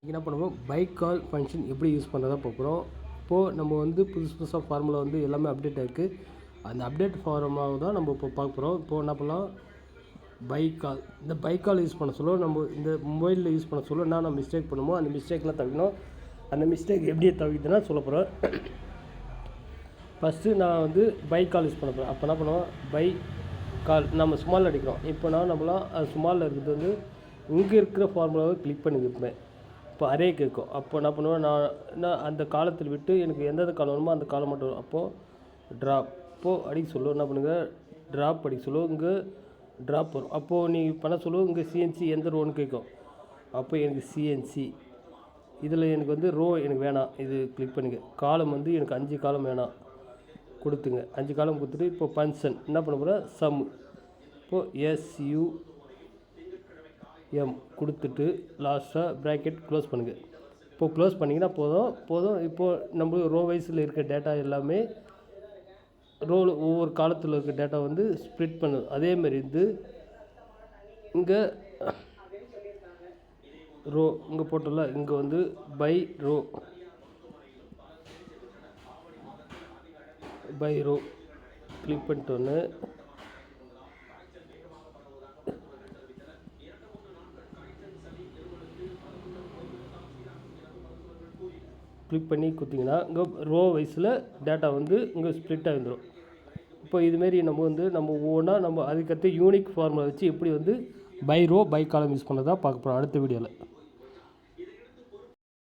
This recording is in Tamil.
என்ன பண்ணுவோம், பைக் கால் ஃபங்க்ஷன் எப்படி யூஸ் பண்ணுறதா பார்க்குறோம். இப்போது நம்ம வந்து புதுசாக ஃபார்முலா வந்து எல்லாமே அப்டேட் ஆகிருக்கு. அந்த அப்டேட் ஃபார்முலாவை தான் நம்ம இப்போ பார்க்க போகிறோம். இப்போது என்ன பண்ணலாம், பைக் கால், இந்த பைக் கால் யூஸ் பண்ண சொல்ல நம்ம இந்த மொபைலில் யூஸ் பண்ண சொல்ல என்னென்ன மிஸ்டேக் பண்ணுமோ அந்த மிஸ்டேக்லாம் தவிர்க்கணும். அந்த மிஸ்டேக் எப்படி தவிர்த்துனா சொல்ல போகிறேன். ஃபஸ்ட்டு நான் வந்து பைக் கால் யூஸ் பண்ண போகிறேன். அப்போ என்ன பண்ணுவோம், பை கால் நம்ம ஸ்மால் அடிக்கிறோம். இப்போ நம்மளாம் அது ஸ்மாலில் இருக்கிறது வந்து இங்கே இருக்கிற ஃபார்முலாவை கிளிக் பண்ணி வைப்பேன். இப்போ அரே கேட்கும். அப்போ என்ன பண்ணுவேன், நான் அந்த காலத்தில் விட்டு எனக்கு எந்தெந்த காலம் வருமோ அந்த காலம் மட்டும் வரும். அப்போது ட்ராப் அடிக்க சொல்லுவோம். என்ன பண்ணுங்கள், ட்ராப் அடிக்க சொல்லுவோம். இங்கே ட்ராப் வரும். அப்போது நீ பண்ண சொல்லுவோம். இங்கே சிஎன்சி எந்த ரோன்னு கேட்கும். அப்போ எனக்கு சிஎன்சி இதில் எனக்கு வந்து ரோ எனக்கு வேணாம், இது கிளிக் பண்ணிக்க. காலம் வந்து எனக்கு 5 காலம் வேணாம், கொடுத்துங்க. 5 காலம் கொடுத்துட்டு இப்போ ஃபங்க்ஷன் என்ன பண்ண போகிறேன், சம். இப்போது SUM கொடுத்துட்டு லாஸ்ட்டாக ப்ராக்கெட் க்ளோஸ் பண்ணுங்கள். இப்போது க்ளோஸ் பண்ணிங்கன்னா போதும். இப்போது நம்ம ரோ வைஸில் இருக்க டேட்டா எல்லாமே ரோல் ஒவ்வொரு காலத்தில் இருக்க டேட்டா வந்து ஸ்ப்ளிட் பண்ணுது. அதேமாதிரி இது இங்கே ரோ இங்கே போட்டோம்ல, இங்கே வந்து பை ரோ கிளிக் பண்ணிட்டோன்னு கிளிக் பண்ணி கொடுத்திங்கன்னா இங்கே ரோ வைஸில் டேட்டா வந்து இங்கே ஸ்ப்ளிட் ஆகிடும். இப்போ இதுமாரி நம்ம ஒவ்வொன்றா நம்ம அதுக்கடுத்து யூனிக் ஃபார்முலா வச்சு எப்படி வந்து by row by column use பண்ணதான் பார்க்க போகிறோம் அடுத்த வீடியோவில்.